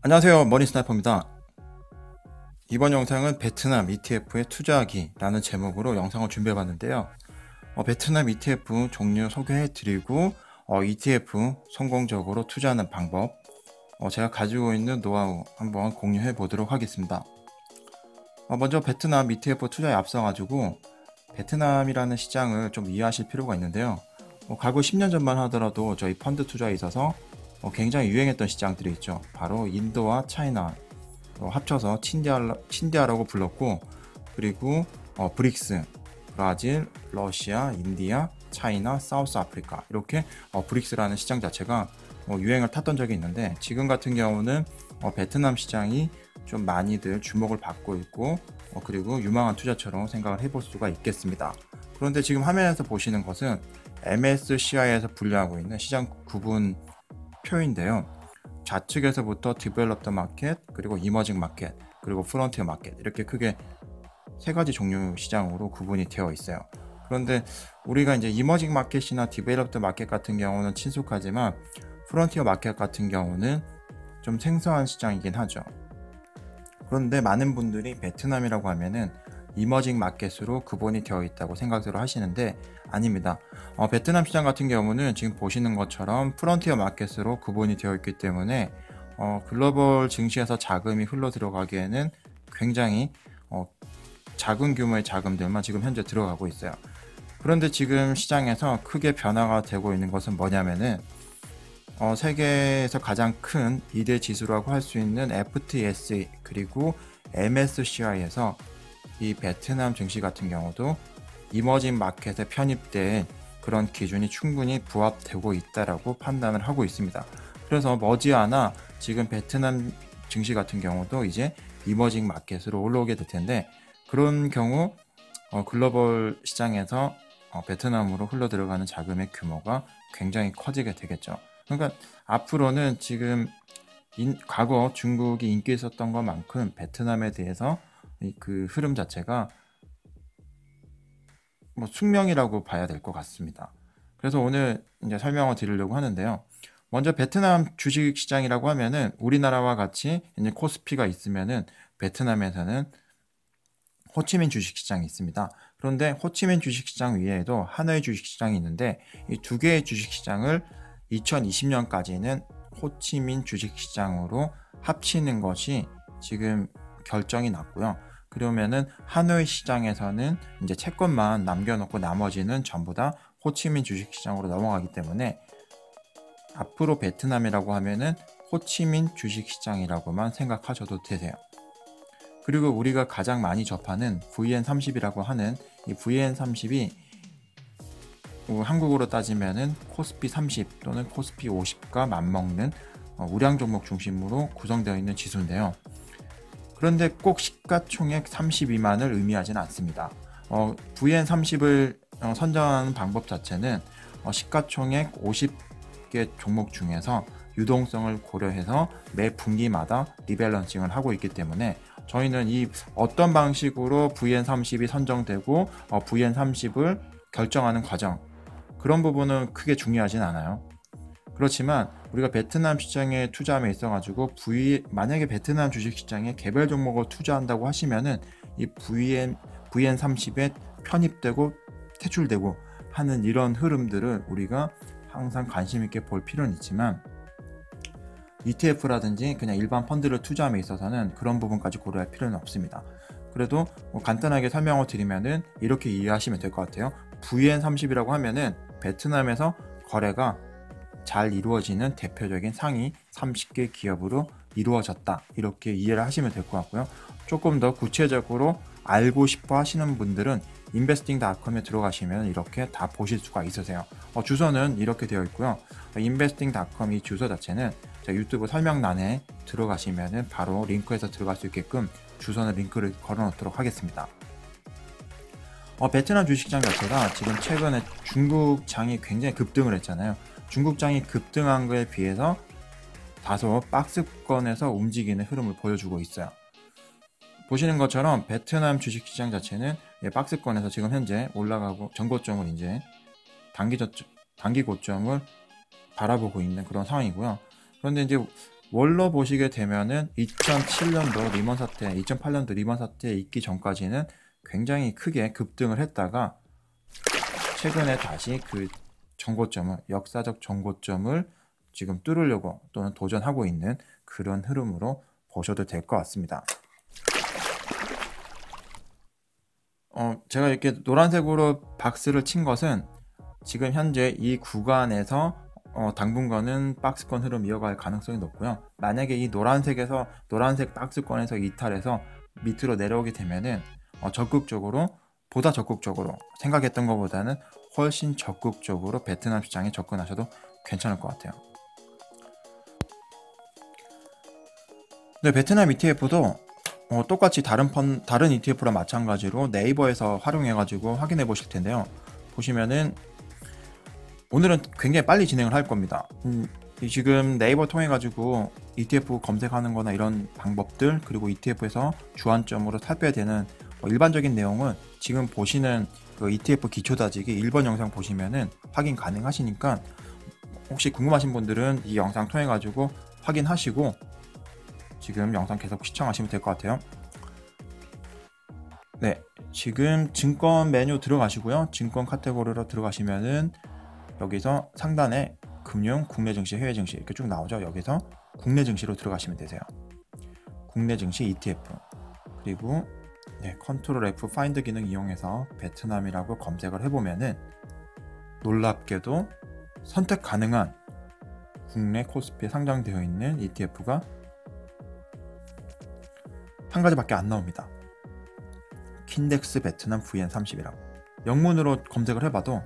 안녕하세요, 머니스나이퍼입니다. 이번 영상은 베트남 ETF에 투자하기 라는 제목으로 영상을 준비해봤는데요. 베트남 ETF 종류 소개해드리고 ETF 성공적으로 투자하는 방법, 제가 가지고 있는 노하우 한번 공유해 보도록 하겠습니다. 먼저 베트남 ETF 투자에 앞서가지고 베트남이라는 시장을 좀 이해하실 필요가 있는데요. 과거 10년 전만 하더라도 저희 펀드 투자에 있어서 굉장히 유행했던 시장들이 있죠. 바로 인도와 차이나 합쳐서 친디아라고 불렀고, 그리고 브릭스, 브라질, 러시아, 인디아, 차이나, 사우스 아프리카, 이렇게 브릭스라는 시장 자체가 유행을 탔던 적이 있는데, 지금 같은 경우는 베트남 시장이 좀 많이들 주목을 받고 있고, 그리고 유망한 투자처럼 생각을 해볼 수가 있겠습니다. 그런데 지금 화면에서 보시는 것은 MSCI에서 분류하고 있는 시장 구분 표인데요. 좌측에서부터 디벨롭드 마켓, 그리고 이머징 마켓, 그리고 프론티어 마켓, 이렇게 크게 세 가지 종류 시장으로 구분이 되어 있어요. 그런데 우리가 이제 이머징 마켓이나 디벨롭드 마켓 같은 경우는 친숙하지만 프론티어 마켓 같은 경우는 좀 생소한 시장이긴 하죠. 그런데 많은 분들이 베트남이라고 하면은 이머징 마켓으로 구분이 되어 있다고 생각을 하시는데 아닙니다. 베트남 시장 같은 경우는 지금 보시는 것처럼 프론티어 마켓으로 구분이 되어 있기 때문에 글로벌 증시에서 자금이 흘러 들어가기에는 굉장히 작은 규모의 자금들만 지금 현재 들어가고 있어요. 그런데 지금 시장에서 크게 변화가 되고 있는 것은 뭐냐면은 세계에서 가장 큰 2대 지수라고 할 수 있는 FTSE 그리고 MSCI에서 이 베트남 증시 같은 경우도 이머징 마켓에 편입된 그런 기준이 충분히 부합되고 있다라고 판단을 하고 있습니다. 그래서 머지않아 지금 베트남 증시 같은 경우도 이제 이머징 마켓으로 올라오게 될 텐데, 그런 경우 글로벌 시장에서 베트남으로 흘러 들어가는 자금의 규모가 굉장히 커지게 되겠죠. 그러니까 앞으로는 지금 과거 중국이 인기 있었던 것만큼 베트남에 대해서 그 흐름 자체가 숙명이라고 봐야 될 것 같습니다. 그래서 오늘 이제 설명을 드리려고 하는데요. 먼저 베트남 주식 시장이라고 하면은 우리나라와 같이 이제 코스피가 있으면은 베트남에서는 호치민 주식 시장이 있습니다. 그런데 호치민 주식 시장 위에도 하노이 주식 시장이 있는데, 이 두 개의 주식 시장을 2020년까지는 호치민 주식 시장으로 합치는 것이 지금 결정이 났고요. 그러면은 하노이 시장에서는 이제 채권만 남겨놓고 나머지는 전부 다 호치민 주식 시장으로 넘어가기 때문에 앞으로 베트남이라고 하면은 호치민 주식 시장이라고만 생각하셔도 되세요. 그리고 우리가 가장 많이 접하는 VN30이라고 하는 이 VN30이 한국으로 따지면은 코스피 30 또는 코스피 50과 맞먹는 우량 종목 중심으로 구성되어 있는 지수인데요. 그런데 꼭 시가총액 32만을 의미하지는 않습니다. VN30을 선정하는 방법 자체는 시가총액 50개 종목 중에서 유동성을 고려해서 매 분기마다 리밸런싱을 하고 있기 때문에 저희는 이 어떤 방식으로 VN30이 선정되고 VN30을 결정하는 과정, 그런 부분은 크게 중요하진 않아요. 그렇지만 우리가 베트남 시장에 투자함에 있어가지고 만약에 베트남 주식시장에 개별 종목을 투자한다고 하시면은 이 VN30에 편입되고 퇴출되고 하는 이런 흐름들을 우리가 항상 관심 있게 볼 필요는 있지만, ETF라든지 그냥 일반 펀드를 투자함에 있어서는 그런 부분까지 고려할 필요는 없습니다. 그래도 간단하게 설명을 드리면은 이렇게 이해하시면 될 것 같아요. VN30이라고 하면은 베트남에서 거래가 잘 이루어지는 대표적인 상위 30개 기업으로 이루어졌다, 이렇게 이해를 하시면 될 것 같고요. 조금 더 구체적으로 알고 싶어 하시는 분들은 investing.com에 들어가시면 이렇게 다 보실 수가 있으세요. 주소는 이렇게 되어 있고요. investing.com 이 주소 자체는 유튜브 설명란에 들어가시면 바로 링크에서 들어갈 수 있게끔 주소는 링크를 걸어 놓도록 하겠습니다. 베트남 주식시장 자체가 지금 최근에 중국장이 굉장히 급등을 했잖아요. 중국장이 급등한 거에 비해서 다소 박스권에서 움직이는 흐름을 보여주고 있어요. 보시는 것처럼 베트남 주식시장 자체는 박스권에서 지금 현재 올라가고 전고점을 이제 단기 고점을 바라보고 있는 그런 상황이고요. 그런데 이제 월로 보시게 되면은 2007년도 리먼 사태, 2008년도 리먼 사태 있기 전까지는 굉장히 크게 급등을 했다가 최근에 다시 그 정고점을, 역사적 정고점을 지금 뚫으려고 또는 도전하고 있는 그런 흐름으로 보셔도 될 것 같습니다. 제가 이렇게 노란색으로 박스를 친 것은 지금 현재 이 구간에서 당분간은 박스권 흐름 이어갈 가능성이 높고요. 만약에 이 노란색 박스권에서 이탈해서 밑으로 내려오게 되면은 보다 적극적으로 생각했던 것보다는 훨씬 적극적으로 베트남 시장에 접근하셔도 괜찮을 것 같아요. 네, 베트남 ETF도 똑같이 다른 ETF랑 마찬가지로 네이버에서 활용해가지고 확인해 보실 텐데요. 보시면은 오늘은 굉장히 빨리 진행을 할 겁니다. 지금 네이버 통해 가지고 ETF 검색하는 거나 이런 방법들, 그리고 ETF에서 주안점으로 살펴야 되는 일반적인 내용은 지금 보시는 그 ETF 기초 다지기 1번 영상 보시면은 확인 가능하시니까 혹시 궁금하신 분들은 이 영상 통해 가지고 확인하시고 지금 영상 계속 시청하시면 될 것 같아요. 네, 지금 증권 메뉴 들어가시고요. 증권 카테고리로 들어가시면은 여기서 상단에 금융, 국내 증시, 해외 증시 이렇게 쭉 나오죠. 여기서 국내 증시로 들어가시면 되세요. 국내 증시 ETF, 그리고 컨트롤 F 파인드 기능 이용해서 베트남이라고 검색을 해보면은 놀랍게도 선택 가능한 국내 코스피에 상장되어 있는 ETF가 한 가지밖에 안 나옵니다. 킨덱스 베트남 VN30이라고 영문으로 검색을 해봐도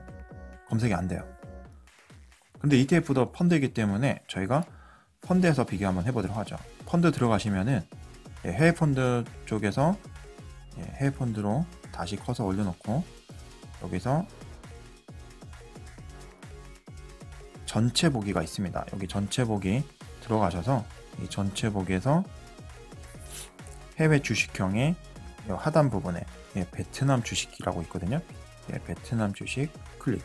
검색이 안 돼요. 근데 ETF도 펀드이기 때문에 저희가 펀드에서 비교 한번 해보도록 하죠. 펀드 들어가시면은 해외 펀드 쪽에서 해외 펀드로 다시 커서 올려놓고 여기서 전체 보기가 있습니다. 여기 전체 보기 들어가셔서 이 전체 보기에서 해외 주식형의 하단 부분에 베트남 주식이라고 있거든요. 베트남 주식 클릭.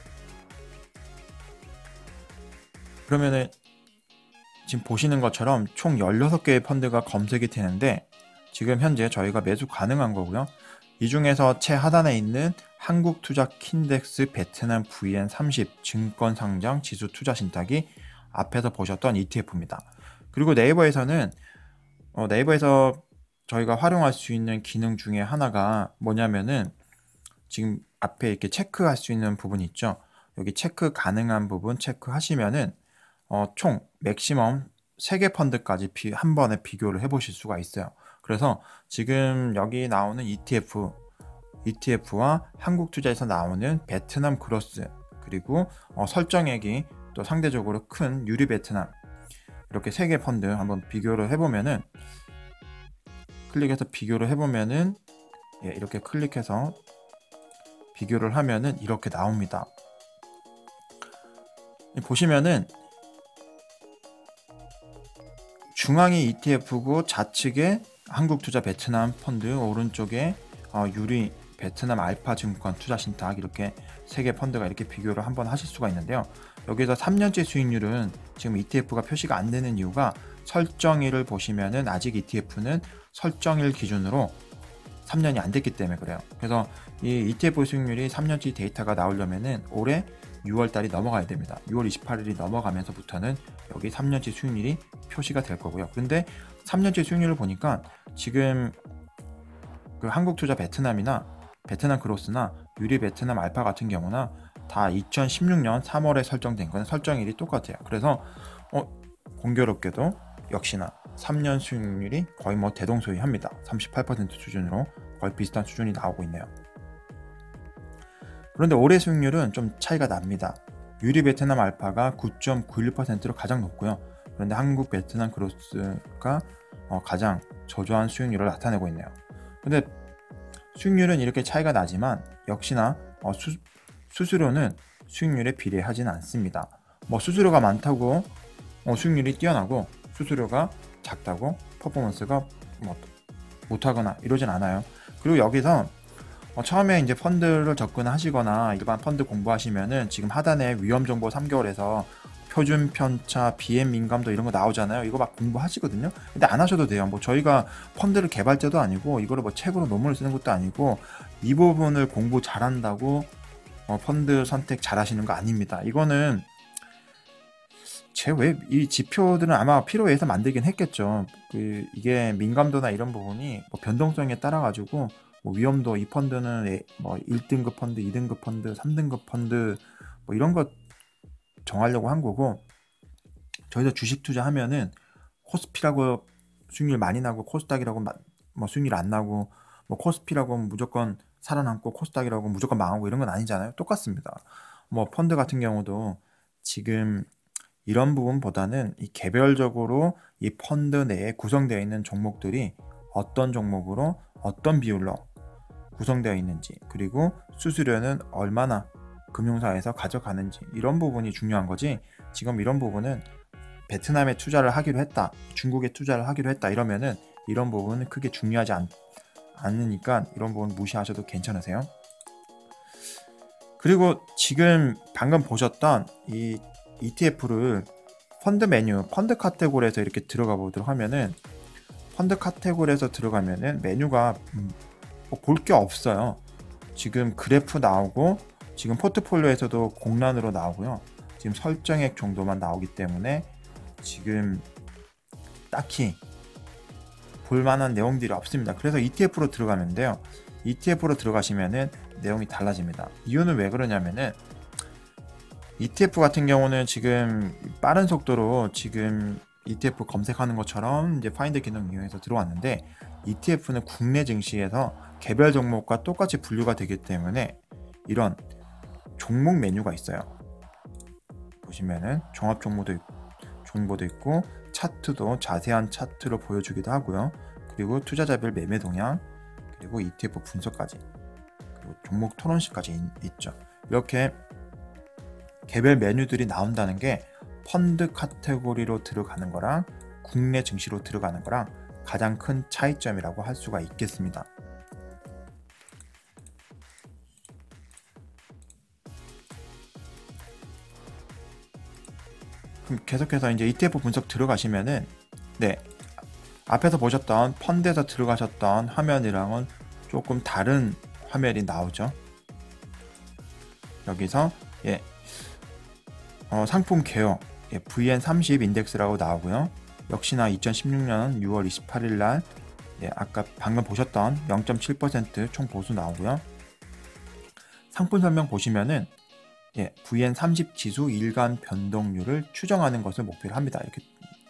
그러면은 지금 보시는 것처럼 총 16개의 펀드가 검색이 되는데 지금 현재 저희가 매수 가능한 거고요. 이 중에서 최하단에 있는 한국투자 킨덱스 베트남 VN30 증권 상장 지수 투자 신탁이 앞에서 보셨던 ETF입니다. 그리고 네이버에서는 네이버에서 저희가 활용할 수 있는 기능 중에 하나가 뭐냐면은 지금 앞에 이렇게 체크할 수 있는 부분이 있죠. 여기 체크 가능한 부분 체크하시면은 총 맥시멈 3개 펀드까지 한 번에 비교를 해 보실 수가 있어요. 그래서 지금 여기 나오는 ETF와 한국투자에서 나오는 베트남 그로스, 그리고 설정액이 또 상대적으로 큰 유리 베트남, 이렇게 3개 펀드 한번 비교를 해보면은 클릭해서 비교를 해보면은 이렇게 클릭해서 비교를 하면은 이렇게 나옵니다. 보시면은 중앙이 ETF고 좌측에 한국투자 베트남 펀드, 오른쪽에 유리 베트남 알파 증권 투자 신탁, 이렇게 3개 펀드가 이렇게 비교를 한번 하실 수가 있는데요. 여기서 3년째 수익률은 지금 ETF가 표시가 안 되는 이유가 설정일을 보시면은 아직 ETF는 설정일 기준으로 3년이 안 됐기 때문에 그래요. 그래서 이 ETF 수익률이 3년치 데이터가 나오려면은 올해 6월달이 넘어가야 됩니다. 6월 28일이 넘어가면서부터는 여기 3년치 수익률이 표시가 될 거고요. 그런데 3년치 수익률을 보니까 지금 그 한국투자 베트남이나 베트남 그로스나 유리 베트남 알파 같은 경우나 다 2016년 3월에 설정된 건 설정일이 똑같아요. 그래서 공교롭게도 역시나 3년 수익률이 거의 대동소이합니다. 38% 수준으로 거의 비슷한 수준이 나오고 있네요. 그런데 올해 수익률은 좀 차이가 납니다. 유리 베트남 알파가 9.91%로 가장 높고요. 그런데 한국 베트남 그로스가 가장 저조한 수익률을 나타내고 있네요. 근데 수익률은 이렇게 차이가 나지만 역시나 수수료는 수익률에 비례하지는 않습니다. 수수료가 많다고 수익률이 뛰어나고 수수료가 작다고 퍼포먼스가 못하거나 이러진 않아요. 그리고 여기서 처음에 이제 펀드를 접근하시거나 일반 펀드 공부하시면은 지금 하단에 위험 정보 3개월에서 표준 편차, 비행 민감도 이런 거 나오잖아요. 이거 막 공부하시거든요. 근데 안 하셔도 돼요. 뭐 저희가 펀드를 개발자도 아니고 이거를 뭐 책으로 논문을 쓰는 것도 아니고 이 부분을 공부 잘한다고 펀드 선택 잘하시는 거 아닙니다. 이거는 이 지표들은 아마 필요해서 만들긴 했겠죠. 이게 민감도나 이런 부분이 뭐 변동성에 따라 가지고 뭐 위험도, 이 펀드는 뭐 1등급 펀드, 2등급 펀드, 3등급 펀드 뭐 이런 거 정하려고 한 거고, 저희도 주식 투자하면은 코스피라고 수익률 많이 나고 코스닥이라고 뭐 수익률 안 나고, 뭐 코스피라고 무조건 살아남고 코스닥이라고 무조건 망하고 이런 건 아니잖아요. 똑같습니다. 뭐 펀드 같은 경우도 지금 이런 부분보다는 이 개별적으로 이 펀드 내에 구성되어 있는 종목들이 어떤 종목으로 어떤 비율로 구성되어 있는지, 그리고 수수료는 얼마나 금융사에서 가져가는지, 이런 부분이 중요한 거지. 지금 이런 부분은 베트남에 투자를 하기로 했다, 중국에 투자를 하기로 했다 이러면은 이런 부분은 크게 중요하지 않으니까 이런 부분 무시하셔도 괜찮으세요. 그리고 지금 방금 보셨던 이 ETF를 펀드 메뉴, 펀드 카테고리에서 이렇게 들어가 보도록 하면은, 펀드 카테고리에서 들어가면은 메뉴가 뭐 볼 게 없어요. 지금 그래프 나오고, 지금 포트폴리오에서도 공란으로 나오고요. 지금 설정액 정도만 나오기 때문에 지금 딱히 볼만한 내용들이 없습니다. 그래서 ETF로 들어가면 돼요. ETF로 들어가시면은 내용이 달라집니다. 이유는 왜 그러냐면은, ETF 같은 경우는 지금 빠른 속도로 지금 ETF 검색하는 것처럼 이제 파인드 기능 이용해서 들어왔는데, ETF는 국내 증시에서 개별 종목과 똑같이 분류가 되기 때문에 이런 종목 메뉴가 있어요. 보시면은 종합 정보도 있고 차트도 자세한 차트로 보여주기도 하고요. 그리고 투자자별 매매 동향, 그리고 ETF 분석까지, 그리고 종목 토론식까지 있죠. 이렇게 개별 메뉴들이 나온다는 게 펀드 카테고리로 들어가는 거랑 국내 증시로 들어가는 거랑 가장 큰 차이점이라고 할 수가 있겠습니다. 그럼 계속해서 이제 ETF 분석 들어가시면은, 네, 앞에서 보셨던 펀드에서 들어가셨던 화면이랑은 조금 다른 화면이 나오죠. 여기서 상품 개요, VN30 인덱스라고 나오고요. 역시나 2016년 6월 28일 날 아까 방금 보셨던 0.7% 총 보수 나오고요. 상품 설명 보시면은 VN30 지수 일간 변동률을 추정하는 것을 목표로 합니다. 이렇게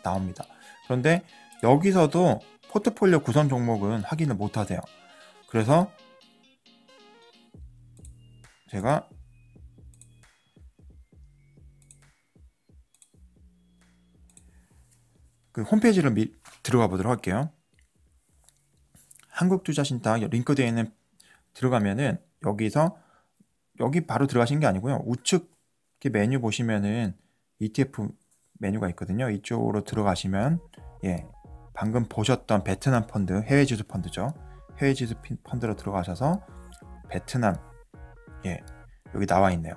나옵니다. 그런데 여기서도 포트폴리오 구성 종목은 확인을 못 하세요. 그래서 제가 그 홈페이지를 들어가 보도록 할게요. 한국투자신탁 링크되어 있는 들어가면은, 여기 바로 들어가신 게 아니고요. 우측 메뉴 보시면은 ETF 메뉴가 있거든요. 이쪽으로 들어가시면 방금 보셨던 베트남 펀드, 해외지수 펀드죠. 해외지수 펀드로 들어가셔서 베트남 여기 나와 있네요.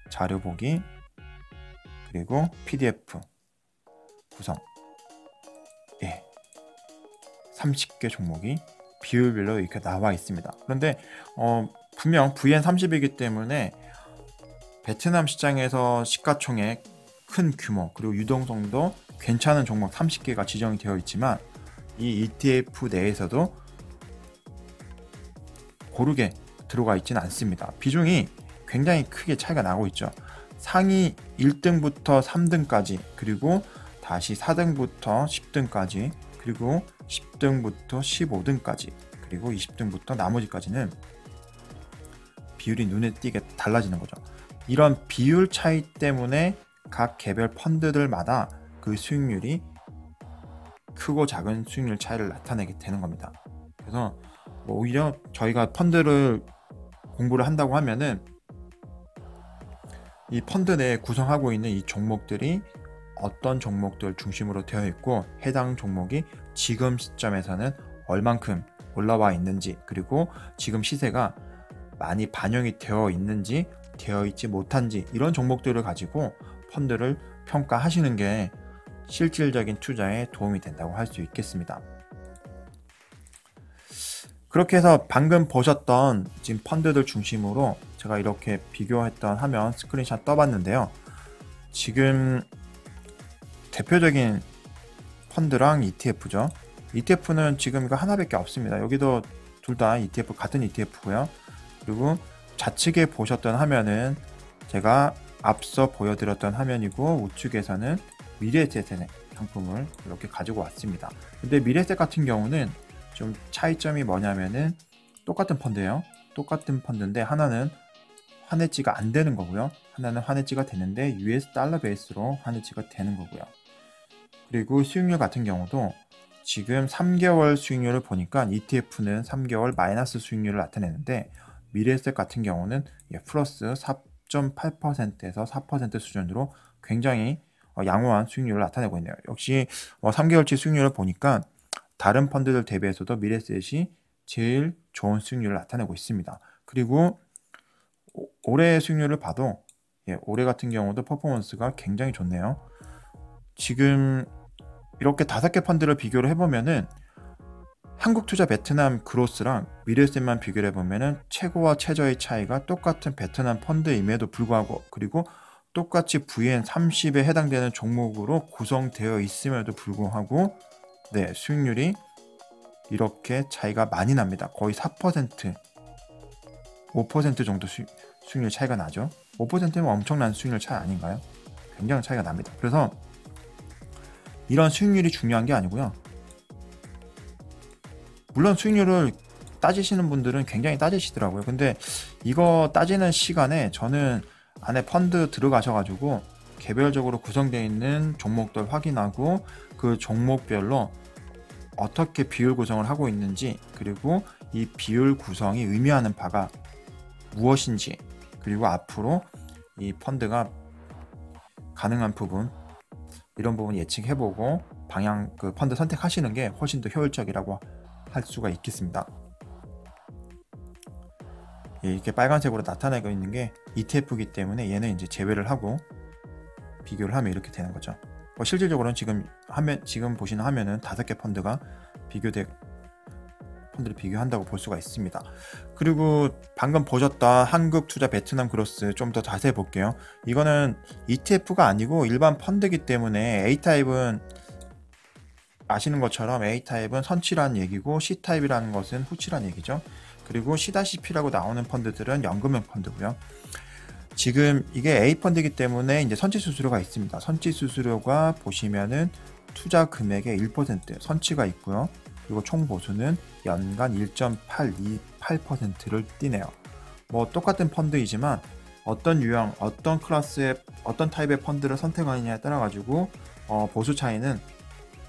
자료 보기, 그리고 PDF 구성 30개 종목이 비율별로 이렇게 나와 있습니다. 그런데 분명 VN30이기 때문에 베트남 시장에서 시가총액, 큰 규모, 그리고 유동성도 괜찮은 종목 30개가 지정이 되어 있지만, 이 ETF 내에서도 고르게 들어가 있지는 않습니다. 비중이 굉장히 크게 차이가 나고 있죠. 상위 1등부터 3등까지, 그리고 다시 4등부터 10등까지, 그리고 10등부터 15등까지, 그리고 20등부터 나머지까지는 비율이 눈에 띄게 달라지는 거죠. 이런 비율 차이 때문에 각 개별 펀드들마다 그 수익률이 크고 작은 수익률 차이를 나타내게 되는 겁니다. 그래서 오히려 저희가 펀드를 공부를 한다고 하면은, 이 펀드 내에 구성하고 있는 이 종목들이 어떤 종목들 중심으로 되어 있고, 해당 종목이 지금 시점에서는 얼만큼 올라와 있는지, 그리고 지금 시세가 많이 반영이 되어 있는지 되어 있지 못한지, 이런 종목들을 가지고 펀드를 평가하시는 게 실질적인 투자에 도움이 된다고 할 수 있겠습니다. 그렇게 해서 방금 보셨던 지금 펀드들 중심으로 제가 이렇게 비교했던 화면 스크린샷 떠봤는데요. 지금 대표적인 펀드랑 ETF죠. ETF는 지금 이거 하나밖에 없습니다. 여기도 둘 다 ETF 같은 ETF고요. 그리고 좌측에 보셨던 화면은 제가 앞서 보여드렸던 화면이고, 우측에서는 미래에셋의 상품을 이렇게 가지고 왔습니다. 근데 미래에셋 같은 경우는 좀 차이점이 뭐냐면은 똑같은 펀드예요. 똑같은 펀드인데 하나는 환해지가 안 되는 거고요. 하나는 환해지가 되는데 US 달러 베이스로 환해지가 되는 거고요. 그리고 수익률 같은 경우도 지금 3개월 수익률을 보니까 ETF는 3개월 마이너스 수익률을 나타내는데, 미래에셋 같은 경우는 플러스 4.8%에서 4% 수준으로 굉장히 양호한 수익률을 나타내고 있네요. 역시 3개월치 수익률을 보니까 다른 펀드들 대비해서도 미래에셋이 제일 좋은 수익률을 나타내고 있습니다. 그리고 올해 수익률을 봐도 올해 같은 경우도 퍼포먼스가 굉장히 좋네요. 지금 이렇게 5개 펀드를 비교를 해보면은 한국투자 베트남 그로스랑 미래에셋만 비교를 해보면은 최고와 최저의 차이가 똑같은 베트남 펀드임에도 불구하고, 그리고 똑같이 VN30에 해당되는 종목으로 구성되어 있음에도 불구하고 수익률이 이렇게 차이가 많이 납니다. 거의 4%, 5% 정도 수익률 차이가 나죠. 5%면 엄청난 수익률 차이 아닌가요? 굉장히 차이가 납니다. 그래서 이런 수익률이 중요한 게 아니고요. 물론 수익률을 따지시는 분들은 굉장히 따지시더라고요. 근데 이거 따지는 시간에 저는 안에 펀드 들어가셔가지고 개별적으로 구성되어 있는 종목들 확인하고 그 종목별로 어떻게 비율 구성을 하고 있는지, 그리고 이 비율 구성이 의미하는 바가 무엇인지, 그리고 앞으로 이 펀드가 가능한 부분, 이런 부분 예측해보고 방향 펀드 선택하시는 게 훨씬 더 효율적이라고 할 수가 있겠습니다. 이렇게 빨간색으로 나타나고 있는 게 ETF이기 때문에 얘는 이제 제외를 하고 비교를 하면 이렇게 되는 거죠. 실질적으로는 지금 보시는 화면은 5개 펀드가 펀드를 비교한다고 볼 수가 있습니다. 그리고 방금 보셨던 한국투자 베트남 그로스 좀 더 자세히 볼게요. 이거는 ETF가 아니고 일반 펀드이기 때문에 A타입은 아시는 것처럼 A타입은 선치라는 얘기고 C타입이라는 것은 후치라는 얘기죠. 그리고 C-P라고 나오는 펀드들은 연금형 펀드고요. 지금 이게 A펀드이기 때문에 이제 선치 수수료가 있습니다. 선치 수수료가 보시면은 투자 금액의 1% 선치가 있고요. 그리고 총 보수는 연간 1.828%를 띠네요. 똑같은 펀드이지만 어떤 유형, 어떤 클래스의, 어떤 타입의 펀드를 선택하느냐에 따라 가지고 보수 차이는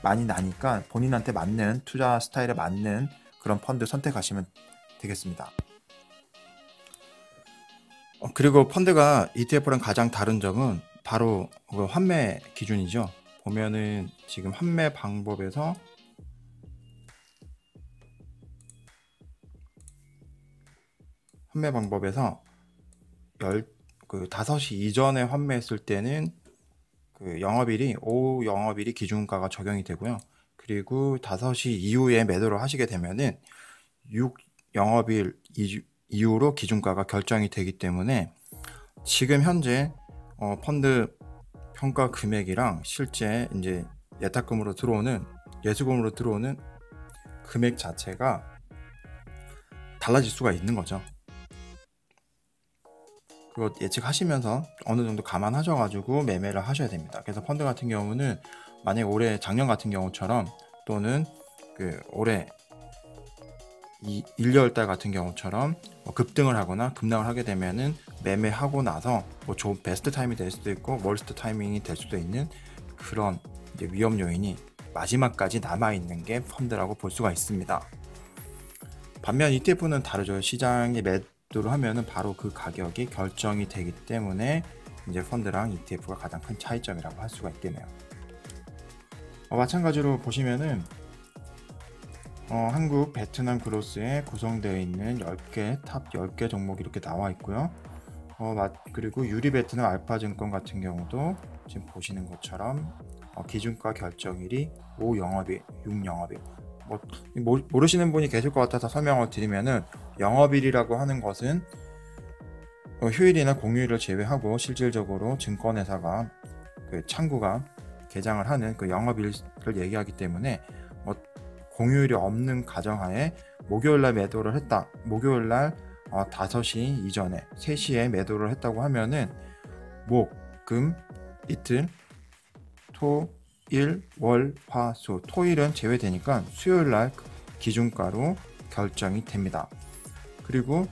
많이 나니까 본인한테 맞는 투자 스타일에 맞는 그런 펀드 선택하시면 되겠습니다. 그리고 펀드가 ETF랑 가장 다른 점은 바로 환매 기준이죠. 보면은 지금 환매 방법에서 5시 이전에 환매했을 때는 오후 영업일이 기준가가 적용이 되고요. 그리고 5시 이후에 매도를 하시게 되면은 6 영업일 이후로 기준가가 결정이 되기 때문에 지금 현재 펀드 평가 금액이랑 실제 이제 예탁금으로 들어오는, 예수금으로 들어오는 금액 자체가 달라질 수가 있는 거죠. 그거 예측하시면서 어느 정도 감안하셔가지고 매매를 하셔야 됩니다. 그래서 펀드 같은 경우는 만약에 작년 같은 경우처럼, 또는 올해 1월달 같은 경우처럼 급등을 하거나 급락을 하게 되면은 매매하고 나서 베스트 타이밍이 될 수도 있고 월스트 타이밍이 될 수도 있는 그런 이제 위험 요인이 마지막까지 남아있는 게 펀드라고 볼 수가 있습니다. 반면 ETF는 다르죠. 시장에 매도를 하면은 바로 그 가격이 결정이 되기 때문에 이제 펀드랑 ETF가 가장 큰 차이점이라고 할 수가 있겠네요. 마찬가지로 보시면은 한국 베트남 그로스에 구성되어 있는 10개, 탑 10개 종목이 이렇게 나와 있고요. 그리고 유리베트남 알파증권 같은 경우도 지금 보시는 것처럼 기준가 결정일이 5영업일, 6영업일. 모르시는 분이 계실 것 같아서 설명을 드리면은, 영업일이라고 하는 것은 휴일이나 공휴일을 제외하고 실질적으로 증권회사가 그 창구가 개장을 하는 그 영업일을 얘기하기 때문에, 공휴일이 없는 가정하에 목요일날 매도를 했다, 목요일날 5시 이전에 3시에 매도를 했다고 하면은 목, 금, 이틀, 토, 일, 월, 화, 수, 토일은 제외되니까 수요일날 기준가로 결정이 됩니다. 그리고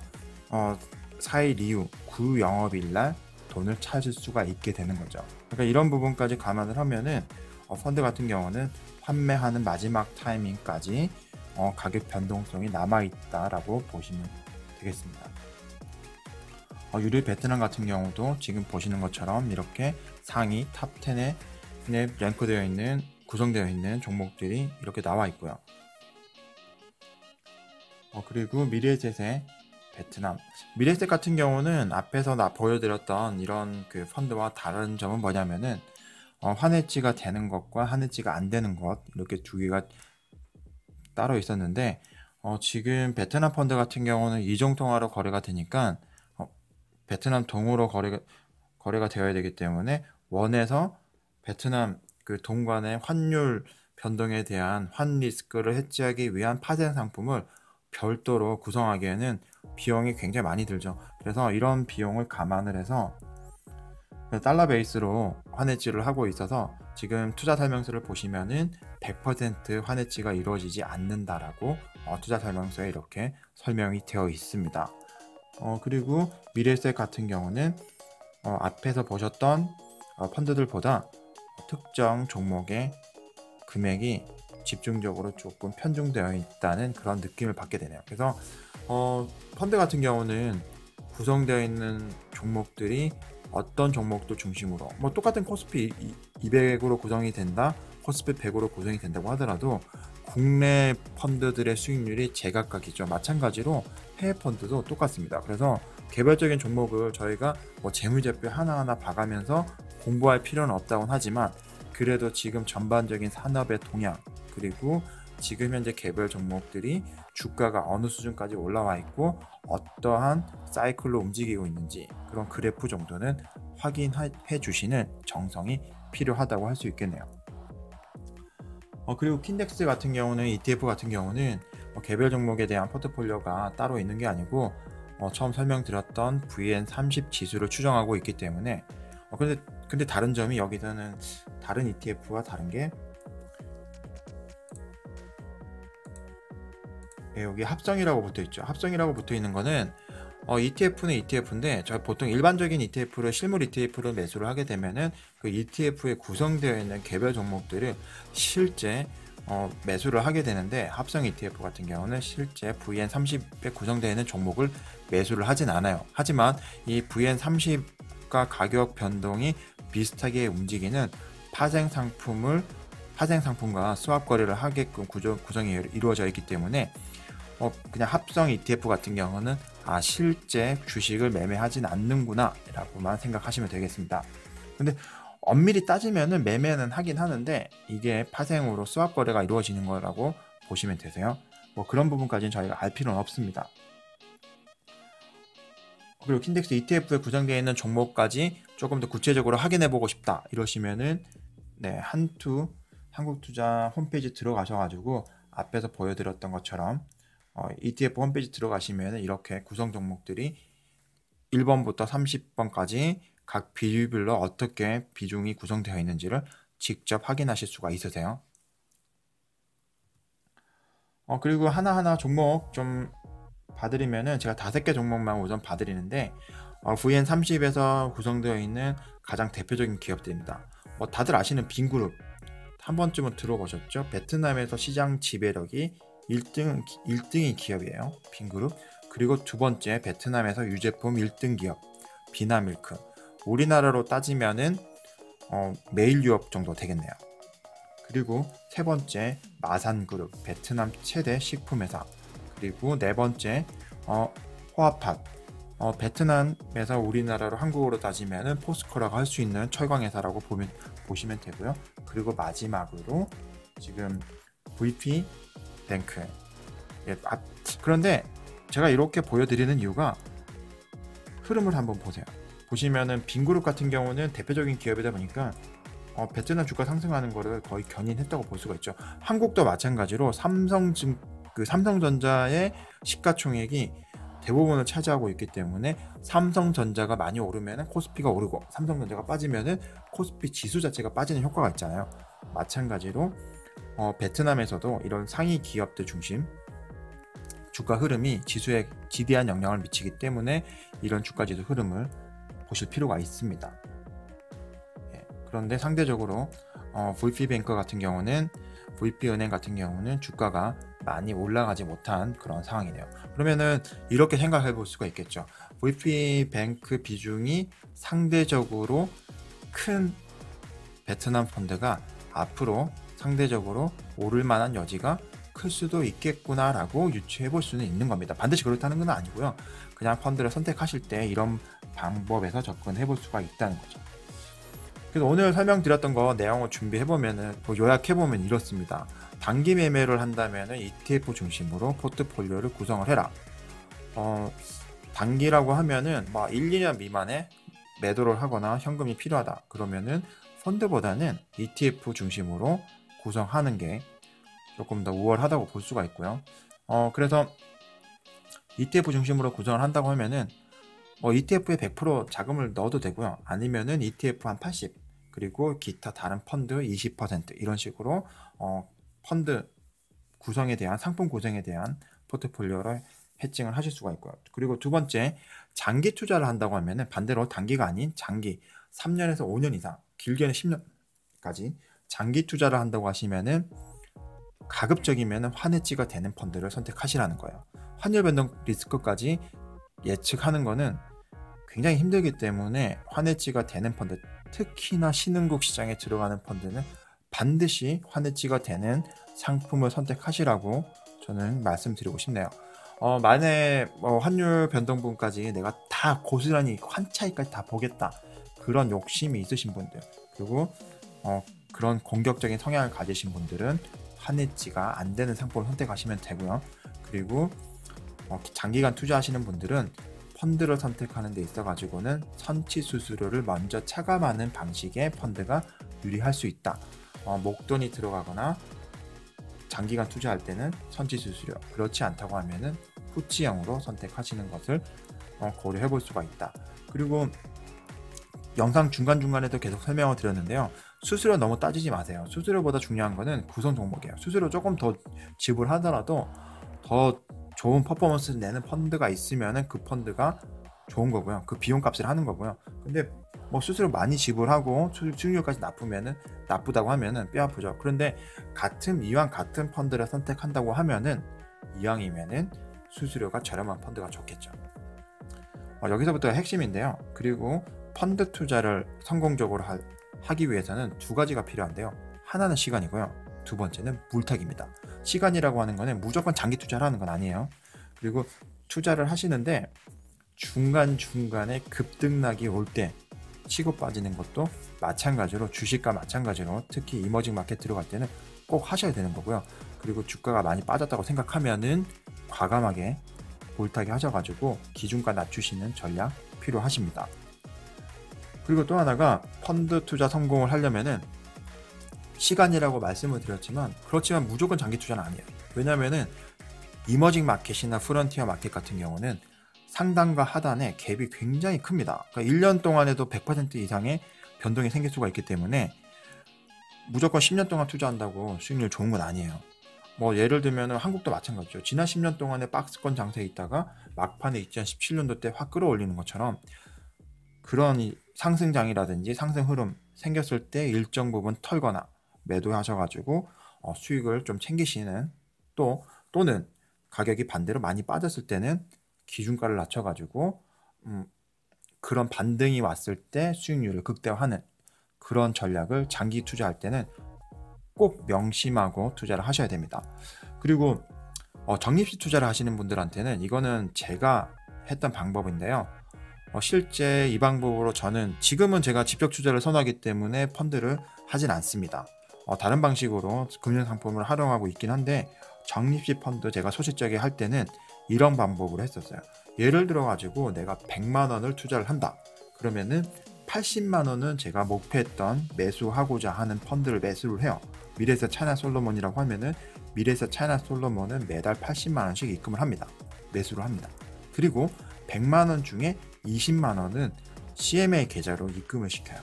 4일 이후 9영업일날 돈을 찾을 수가 있게 되는 거죠. 그러니까 이런 부분까지 감안을 하면은 펀드 같은 경우는 판매하는 마지막 타이밍까지 가격 변동성이 남아있다라고 보시면 되겠습니다. 유리 베트남 같은 경우도 지금 보시는 것처럼 이렇게 상위 탑 10에 랭크되어 있는, 구성되어 있는 종목들이 이렇게 나와 있고요. 그리고 미래에셋의 베트남, 미래에셋 같은 경우는 앞에서 보여드렸던 이런 그 펀드와 다른 점은 뭐냐면은 환해지가 되는 것과 환해지가 안 되는 것, 이렇게 두 개가 따로 있었는데, 지금 베트남 펀드 같은 경우는 이중통화로 거래가 되니까 베트남 동으로 거래가 되어야 되기 때문에 원에서 베트남 그 동 간의 환율 변동에 대한 환 리스크를 해지하기 위한 파생 상품을 별도로 구성하기에는 비용이 굉장히 많이 들죠. 그래서 이런 비용을 감안을 해서 달러 베이스로 환해지를 하고 있어서 지금 투자 설명서를 보시면은 100% 환해지가 이루어지지 않는다라고 투자 설명서에 이렇게 설명이 되어 있습니다. 그리고 미래에셋 같은 경우는 앞에서 보셨던 펀드들보다 특정 종목의 금액이 집중적으로 조금 편중되어 있다는 그런 느낌을 받게 되네요. 그래서 펀드 같은 경우는 구성되어 있는 종목들이 어떤 종목도 중심으로 똑같은 코스피 200으로 구성이 된다, 코스피 100으로 구성이 된다고 하더라도 국내 펀드들의 수익률이 제각각이죠. 마찬가지로 해외 펀드도 똑같습니다. 그래서 개별적인 종목을 저희가 재무제표 하나하나 봐가면서 공부할 필요는 없다고는 하지만, 그래도 지금 전반적인 산업의 동향, 그리고 지금 현재 개별 종목들이 주가가 어느 수준까지 올라와 있고 어떠한 사이클로 움직이고 있는지, 그런 그래프 정도는 확인해 주시는 정성이 필요하다고 할 수 있겠네요. 그리고 킨덱스 같은 경우는, ETF 같은 경우는 개별 종목에 대한 포트폴리오가 따로 있는 게 아니고 처음 설명드렸던 VN30 지수를 추정하고 있기 때문에, 근데 다른 점이, 여기서는 다른 ETF와 다른 게 여기 합성이라고 붙어 있죠. 합성이라고 붙어 있는 거는 ETF는 ETF인데, 저희 보통 일반적인 ETF를, 실물 ETF를 매수를 하게 되면은 그 ETF에 구성되어 있는 개별 종목들을 실제 매수를 하게 되는데, 합성 ETF 같은 경우는 실제 VN30에 구성되어 있는 종목을 매수를 하진 않아요. 하지만 이 VN30과 가격 변동이 비슷하게 움직이는 파생 상품과 스왑 거래를 하게끔 구성이 이루어져 있기 때문에 그냥 합성 ETF 같은 경우는 실제 주식을 매매하진 않는구나 라고만 생각하시면 되겠습니다. 근데 엄밀히 따지면은 매매는 하긴 하는데, 이게 파생으로 스왑 거래가 이루어지는 거라고 보시면 되세요. 그런 부분까지는 저희가 알 필요는 없습니다. 그리고 킨덱스 ETF에 구성되어 있는 종목까지 조금 더 구체적으로 확인해 보고 싶다 이러시면은 한투 한국투자 홈페이지 들어가셔가지고 앞에서 보여드렸던 것처럼 ETF 홈페이지 들어가시면 이렇게 구성 종목들이 1번부터 30번까지 각 비율별로 어떻게 비중이 구성되어 있는지를 직접 확인하실 수가 있으세요. 그리고 하나하나 종목 좀 봐드리면은, 제가 5개 종목만 우선 봐드리는데, VN30에서 구성되어 있는 가장 대표적인 기업들입니다. 다들 아시는 빈그룹 한 번쯤은 들어보셨죠? 베트남에서 시장 지배력이 1등인 기업이에요, 빈그룹. 그리고 두 번째, 베트남에서 유제품 1등 기업 비나밀크. 우리나라로 따지면은 메일유업 정도 되겠네요. 그리고 세 번째, 마산그룹, 베트남 최대 식품회사. 그리고 네 번째, 호아팟, 베트남에서 우리나라로 한국으로 따지면은 포스코라고 할 수 있는 철강 회사라고 보시면 되고요. 그리고 마지막으로 지금 VP 뱅크. 그런데 제가 이렇게 보여드리는 이유가 흐름을 한번 보세요. 보시면은 빈그룹 같은 경우는 대표적인 기업이다 보니까 베트남 주가 상승하는 거를 거의 견인했다고 볼 수가 있죠. 한국도 마찬가지로 삼성전자의 시가총액이 대부분을 차지하고 있기 때문에 삼성전자가 많이 오르면 코스피가 오르고 삼성전자가 빠지면 코스피 지수 자체가 빠지는 효과가 있잖아요. 마찬가지로 베트남에서도 이런 상위 기업들 중심 주가 흐름이 지수에 지대한 영향을 미치기 때문에 이런 주가 지수 흐름을 보실 필요가 있습니다. 그런데 상대적으로 VP뱅크 같은 경우는 VP은행 같은 경우는 주가가 많이 올라가지 못한 그런 상황이네요. 그러면은 이렇게 생각해 볼 수가 있겠죠. VP뱅크 비중이 상대적으로 큰 베트남 펀드가 앞으로 상대적으로 오를 만한 여지가 클 수도 있겠구나 라고 유추해 볼 수는 있는 겁니다. 반드시 그렇다는 건 아니고요. 그냥 펀드를 선택하실 때 이런 방법에서 접근해 볼 수가 있다는 거죠. 그래서 오늘 설명드렸던 거 내용을 준비해보면은 요약해보면 이렇습니다. 단기 매매를 한다면은 ETF 중심으로 포트폴리오를 구성을 해라. 단기라고 하면은 1, 2년 미만에 매도를 하거나 현금이 필요하다. 그러면은 펀드보다는 ETF 중심으로 구성하는 게 조금 더 우월하다고 볼 수가 있고요. 그래서 ETF 중심으로 구성을 한다고 하면은 ETF에 100% 자금을 넣어도 되고요. 아니면은 ETF 한 80, 그리고 기타 다른 펀드 20% 이런 식으로 펀드 구성에 대한 상품 구성에 대한 포트폴리오를 해칭을 하실 수가 있고요. 그리고 두 번째, 장기 투자를 한다고 하면은 반대로 단기가 아닌 장기 3년에서 5년 이상, 길게는 10년까지 장기 투자를 한다고 하시면은 가급적이면 환해지가 되는 펀드를 선택하시라는 거예요. 환율 변동 리스크까지 예측하는 거는 굉장히 힘들기 때문에 환해지가 되는 펀드, 특히나 신흥국 시장에 들어가는 펀드는 반드시 환해지가 되는 상품을 선택하시라고 저는 말씀드리고 싶네요. 만에 환율 변동분까지 내가 다 고스란히 환 차이까지 다 보겠다, 그런 욕심이 있으신 분들, 그리고 그런 공격적인 성향을 가지신 분들은 환해지가 안 되는 상품을 선택하시면 되고요. 그리고 장기간 투자하시는 분들은 펀드를 선택하는 데 있어 가지고는 선취 수수료를 먼저 차감하는 방식의 펀드가 유리할 수 있다. 목돈이 들어가거나 장기간 투자할 때는 선취 수수료, 그렇지 않다고 하면은 푸치형으로 선택하시는 것을 고려해 볼 수가 있다. 그리고 영상 중간중간에도 계속 설명을 드렸는데요. 수수료 너무 따지지 마세요. 수수료보다 중요한 거는 구성 종목이에요. 수수료 조금 더 지불하더라도 더 좋은 퍼포먼스를 내는 펀드가 있으면은 그 펀드가 좋은 거고요. 그 비용값을 하는 거고요. 근데 수수료 많이 지불하고 수익률까지 나쁘다고 하면은 뼈 아프죠. 그런데 이왕 같은 펀드를 선택한다고 하면은 이왕이면은 수수료가 저렴한 펀드가 좋겠죠. 여기서부터가 핵심인데요. 그리고 펀드 투자를 성공적으로 하기 위해서는 두 가지가 필요한데요. 하나는 시간이고요. 두 번째는 물타기입니다. 시간이라고 하는 거는 무조건 장기 투자를 하는 건 아니에요. 그리고 투자를 하시는데 중간중간에 급등락이 올 때 치고 빠지는 것도 마찬가지로, 주식과 마찬가지로 특히 이머징 마켓 들어갈 때는 꼭 하셔야 되는 거고요. 그리고 주가가 많이 빠졌다고 생각하면은 과감하게 볼타기 하셔가지고 기준가 낮추시는 전략 필요하십니다. 그리고 또 하나가 펀드 투자 성공을 하려면은 시간이라고 말씀을 드렸지만, 그렇지만 무조건 장기 투자는 아니에요. 왜냐면은 이머징 마켓이나 프론티어 마켓 같은 경우는 상단과 하단의 갭이 굉장히 큽니다. 그러니까 1년 동안에도 100% 이상의 변동이 생길 수가 있기 때문에 무조건 10년 동안 투자한다고 수익률 좋은 건 아니에요. 예를 들면 한국도 마찬가지죠. 지난 10년 동안에 박스권 장세에 있다가 막판에 2017년도 때 확 끌어올리는 것처럼 그런 상승장이라든지 상승 흐름 생겼을 때 일정 부분 털거나 매도하셔가지고 수익을 좀 챙기시는, 또는 가격이 반대로 많이 빠졌을 때는 기준가를 낮춰가지고 그런 반등이 왔을 때 수익률을 극대화하는 그런 전략을 장기 투자할 때는 꼭 명심하고 투자를 하셔야 됩니다. 그리고 적립식 투자를 하시는 분들한테는 이거는 제가 했던 방법인데요. 실제 이 방법으로 저는 지금은 제가 직접 투자를 선호하기 때문에 펀드를 하진 않습니다. 다른 방식으로 금융상품을 활용하고 있긴 한데, 적립식 펀드 제가 소실적에 할 때는 이런 방법으로 했었어요. 예를 들어 가지고 내가 100만 원을 투자를 한다. 그러면은 80만 원은 제가 목표했던 매수하고자 하는 펀드를 매수를 해요. 미래에셋 차이나 솔로몬이라고 하면은 미래에셋 차이나 솔로몬은 매달 80만 원씩 입금을 합니다. 매수를 합니다. 그리고 100만 원 중에 20만 원은 CMA 계좌로 입금을 시켜요.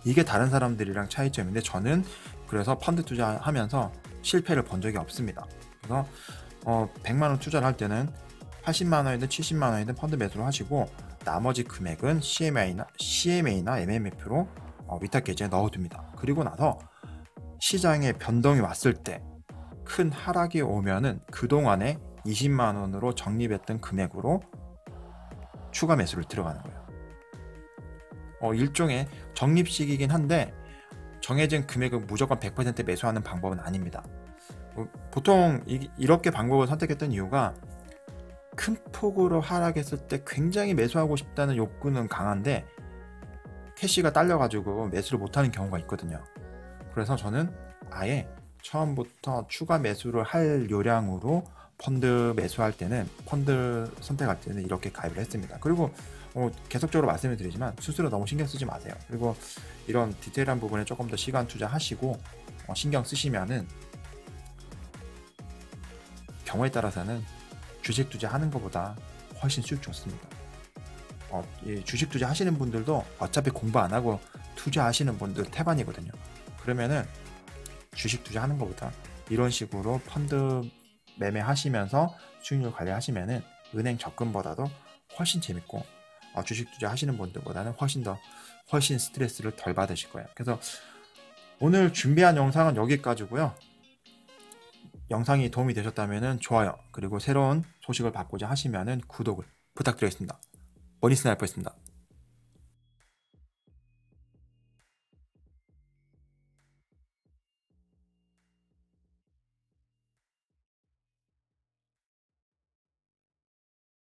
이게 다른 사람들이랑 차이점인데, 저는 그래서 펀드 투자하면서 실패를 본 적이 없습니다. 그래서 100만 원 투자를 할 때는 80만 원이든 70만 원이든 펀드 매수를 하시고, 나머지 금액은 CMA나 MMF로 위탁 계좌에 넣어둡니다. 그리고 나서 시장에 변동이 왔을 때, 큰 하락이 오면은 그동안에 20만 원으로 적립했던 금액으로 추가 매수를 들어가는 거예요. 일종의 적립식이긴 한데, 정해진 금액을 무조건 100% 매수하는 방법은 아닙니다. 보통 이렇게 방법을 선택했던 이유가, 큰 폭으로 하락했을 때 굉장히 매수하고 싶다는 욕구는 강한데 캐시가 딸려가지고 매수를 못하는 경우가 있거든요. 그래서 저는 아예 처음부터 추가 매수를 할 요량으로 펀드 매수할 때는, 펀드 선택할 때는 이렇게 가입을 했습니다. 그리고 계속적으로 말씀을 드리지만 수수료 너무 신경 쓰지 마세요. 그리고 이런 디테일한 부분에 조금 더 시간 투자하시고 신경 쓰시면은 경우에 따라서는 주식 투자하는 것보다 훨씬 수익 좋습니다. 주식 투자 하시는 분들도 어차피 공부 안 하고 투자하시는 분들 태반이거든요. 그러면은 주식 투자하는 것보다 이런 식으로 펀드 매매하시면서 수익률 관리하시면은 은행 적금보다도 훨씬 재밌고, 주식 투자 하시는 분들보다는 훨씬 스트레스를 덜 받으실 거예요. 그래서 오늘 준비한 영상은 여기까지고요. 영상이 도움이 되셨다면 좋아요, 그리고 새로운 소식을 받고자 하시면 구독을 부탁드리겠습니다. 머니스나이퍼였습니다.